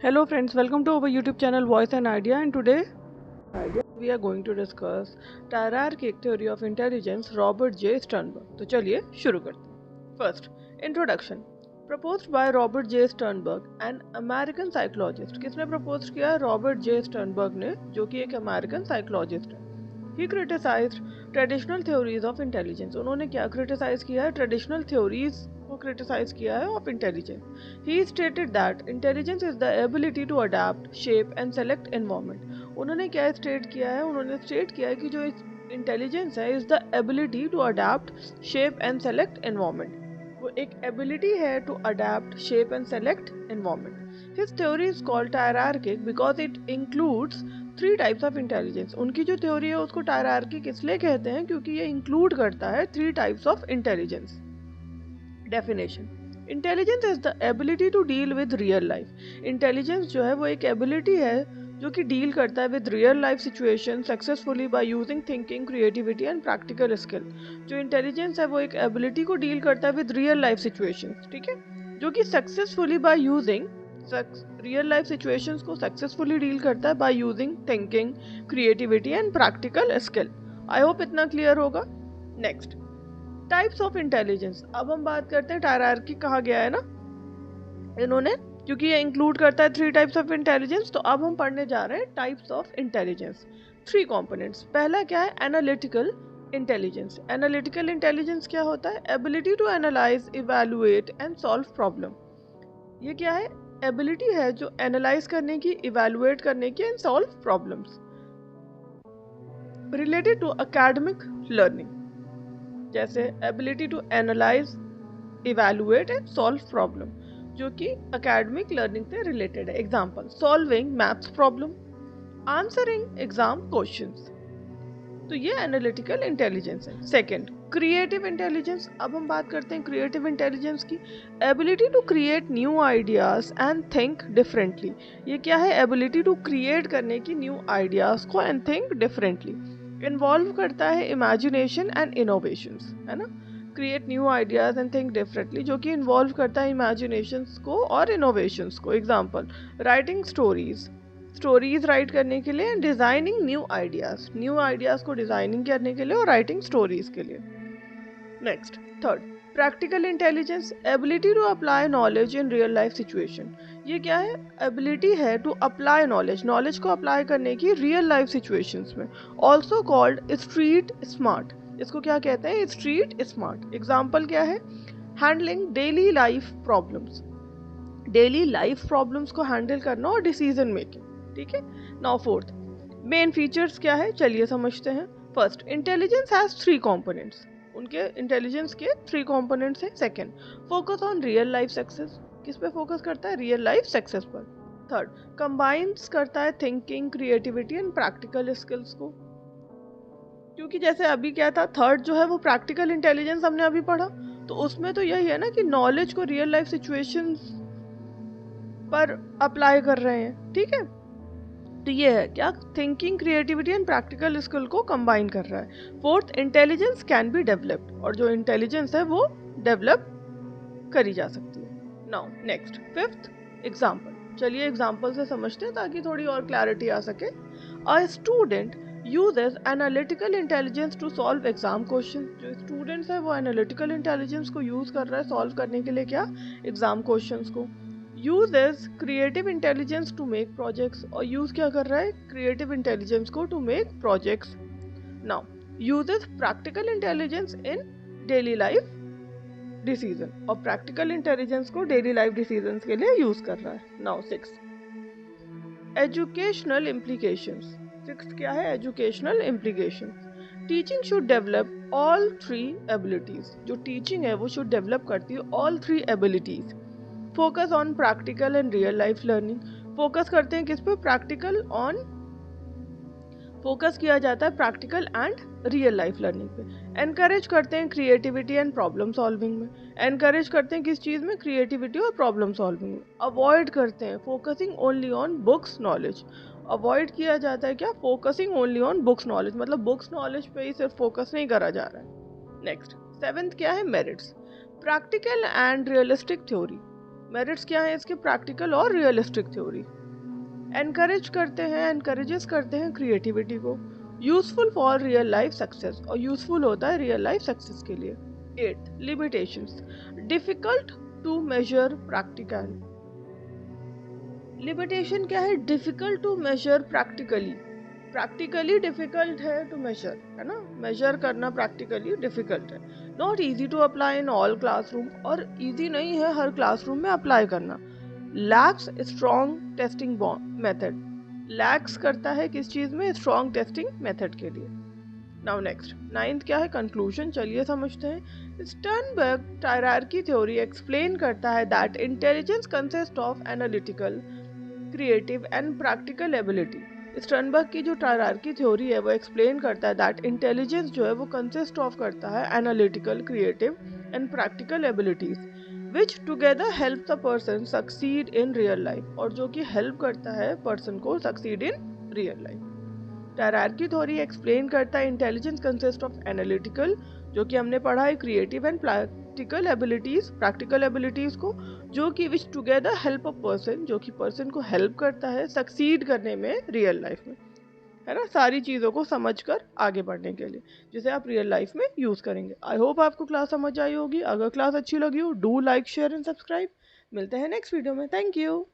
Hello friends, welcome to our YouTube channel Voice and Idea, and today we are going to discuss Hierarchic Theory of Intelligence Robert J. Sternberg. तो चलिए शुरू करते हैं. First, introduction. Proposed by Robert J. Sternberg, an American psychologist. किसने propose किया? Robert J. Sternberg ने, जो कि एक American psychologist है. He criticized traditional theories of intelligence. उन्होंने क्या criticize किया है? Traditional theories को criticize किया है of intelligence. He stated that intelligence is the ability to adapt, shape and select environment. उन्होंने क्या state किया है? उन्होंने state किया है कि जो intelligence है is the ability to adapt, shape and select environment. वो एक ability है to adapt, shape and select environment. His theory is called hierarchic because it includes 3 types of intelligence. उनकी जो theory है उसको hierarchic इसलिए कहते हैं क्योंकि ये include करता है 3 types of intelligence. Definition. Intelligence is the ability to deal with real life. Intelligence जो है वो एक ability है जो कि deal करता है with real life situation successfully by using thinking, creativity and practical skill. जो intelligence है वो एक ability को deal करता है with real life situations, ठीक है, जो कि successfully by using real life situations को successfully deal करता है by using thinking, creativity and practical skill. I hope इतना clear होगा. Next. Types of intelligence. अब हम बात करते हैं हायरार्की कहा गया है ना इन्होंने, क्योंकि ये इंक्लूड करता है 3 टाइप्स ऑफ इंटेलिजेंस. तो अब हम पढ़ने जा रहे हैं टाइप्स ऑफ इंटेलिजेंस. 3 कंपोनेंट्स. पहला क्या है? Analytical intelligence. एनालिटिकल इंटेलिजेंस क्या होता है? Ability to analyse, evaluate and solve problem. ये क्या है? एबिलिटी है जो एनालाइज करने की, इवैल्यूएट करने की and solve problems. Related to academic learning, जैसे ability to analyse, evaluate and solve problem, जो कि एकेडमिक लर्निंग से रिलेटेड है. Example: solving maths problem, answering exam questions. तो ये एनालिटिकल इंटेलिजेंस है. Second, creative intelligence. अब हम बात करते हैं क्रिएटिव इंटेलिजेंस की. Ability to create new ideas and think differently. ये क्या है? एबिलिटी टू क्रिएट करने की न्यू आइडियाज को एंड थिंक डिफरेंटली. इन्वॉल्व करता है इमेजिनेशन एंड इनोवेशंस, है ना. Create new ideas and think differently, जो कि इन्वॉल्व करता है इमेजिनेशंस को और इनोवेशंस को. एग्जांपल: राइटिंग स्टोरीज राइट करने के लिए, डिजाइनिंग न्यू आइडियाज को डिजाइनिंग करने के लिए और राइटिंग स्टोरीज के लिए. Next, third, practical intelligence. Ability to apply knowledge in real life situation. ये क्या है? एबिलिटी है टू अप्लाई नॉलेज को अप्लाई करने की रियल लाइफ सिचुएशंस में. Also called street smart. इसको क्या कहते हैं? Street smart. एग्जाम्पल क्या है? हैंडलिंग डेली लाइफ प्रॉब्लम्स को हैंडल करना और डिसीजन मेकिंग, ठीक है. नाउ फोर्थ, मेन फीचर्स क्या है, चलिए समझते हैं. First, intelligence has 3 components. उनके इंटेलिजेंस के 3 कंपोनेंट्स हैं. Second, focus on real life success. किस पे फोकस करता है? रियल लाइफ सक्सेस पर. थर्ड, कंबाइंस करता है thinking, creativity and practical skills को. क्योंकि जैसे अभी क्या था, थर्ड जो है वो प्रैक्टिकल इंटेलिजेंस हमने अभी पढ़ा, तो उसमें तो यही है ना कि नॉलेज को रियल लाइफ सिचुएशंस पर अप्लाई कर रहे हैं, ठीक है. तो ये है क्या? Thinking, creativity and practical skill को कंबाइन कर रहा है. Fourth, intelligence can be developed. और जो इंटेलिजेंस है वो डेवलप करी जा सकती है. Now next, fifth, example. चलिए एग्जांपल से समझते हैं ताकि थोड़ी और क्लैरिटी आ सके. A student uses analytical intelligence to solve exam questions. जो स्टूडेंट्स है वो एनालिटिकल इंटेलिजेंस को यूज कर रहा है सॉल्व करने के लिए क्या? एग्जाम क्वेश्चंस को. uses creative intelligence to make projects. और यूज क्या कर रहा है? क्रिएटिव इंटेलिजेंस को to make projects. now uses practical intelligence in daily life decision. और प्रैक्टिकल इंटेलिजेंस को डेली लाइफ डिसीजंस के लिए यूज कर रहा है. Now 6, educational implications. 6 क्या है? Educational implications. Teaching should develop all 3 abilities. जो टीचिंग है वो शुड डेवलप करती है all 3 abilities. Focus on practical and real life learning. Focus करते हैं किस पे? प्रैक्टिकल ऑन, फोकस किया जाता है practical and real life learning पे. एनकरेज करते हैं क्रिएटिविटी एंड प्रॉब्लम सॉल्विंग में. एनकरेज करते हैं किस चीज़ में? क्रिएटिविटी और प्रॉब्लम सॉल्विंग में. अवॉइड करते हैं focusing only on books knowledge. Avoid किया जाता है क्या? Focusing only on books knowledge, मतलब बुक्स नॉलेज पे ही सिर्फ फोकस नहीं करा जा रहा है. नेक्स्ट, 7th क्या है? Merits. Practical and realistic theory. Merits क्या है इसके? प्रैक्टिकल और रियलिस्टिक थ्योरी। एनकरेजेस करते हैं क्रिएटिविटी को। Useful for real life success, और यूजफुल होता है रियल लाइफ सक्सेस के लिए। 8 limitations, difficult to measure practical. Limitation क्या है? Difficult to measure practically. Practically difficult है टू मेजर, है ना, मेजर करना प्रैक्टिकली डिफिकल्ट है। Not easy to apply in all classroom, और इजी नहीं है हर क्लासरूम में अप्लाई करना। Lacks strong testing method, lacks करता है किस चीज में? स्ट्रॉन्ग टेस्टिंग मेथड के लिए। नाउ नेक्स्ट 9th क्या है? कंक्लूजन। चलिए समझते हैं। स्टर्नबर्ग टायरार्की थ्योरी एक्सप्लेन करता है that intelligence consist of analytical, creative and practical ability. Sternberg की जो टायरार्की थ्योरी है वो एक्सप्लेन करता है दैट इंटेलिजेंस जो है वो कंसिस्ट ऑफ करता है analytical, creative and practical abilities which together help the person succeed in real life, और जो कि हेल्प करता है पर्सन को succeed in real life. Triarchic theory explain करता है इंटेलिजेंस कंसिस्ट ऑफ एनालिटिकल, जो कि हमने पढ़ा है, क्रिएटिव एंड प्रैक्टिकल एबिलिटीज को, जो कि विच टुगेदर हेल्प अ पर्सन, जो कि पर्सन को हेल्प करता है सक्सीड करने में रियल लाइफ में, है ना, सारी चीज़ों को समझकर आगे बढ़ने के लिए, जिसे आप रियल लाइफ में यूज़ करेंगे। आई होप आपको क्लास समझ आई होगी। अगर क्लास अच्छी लगी हो, do like, share and subscribe. मिलते हैं नेक्स्ट वीडियो में। Thank you.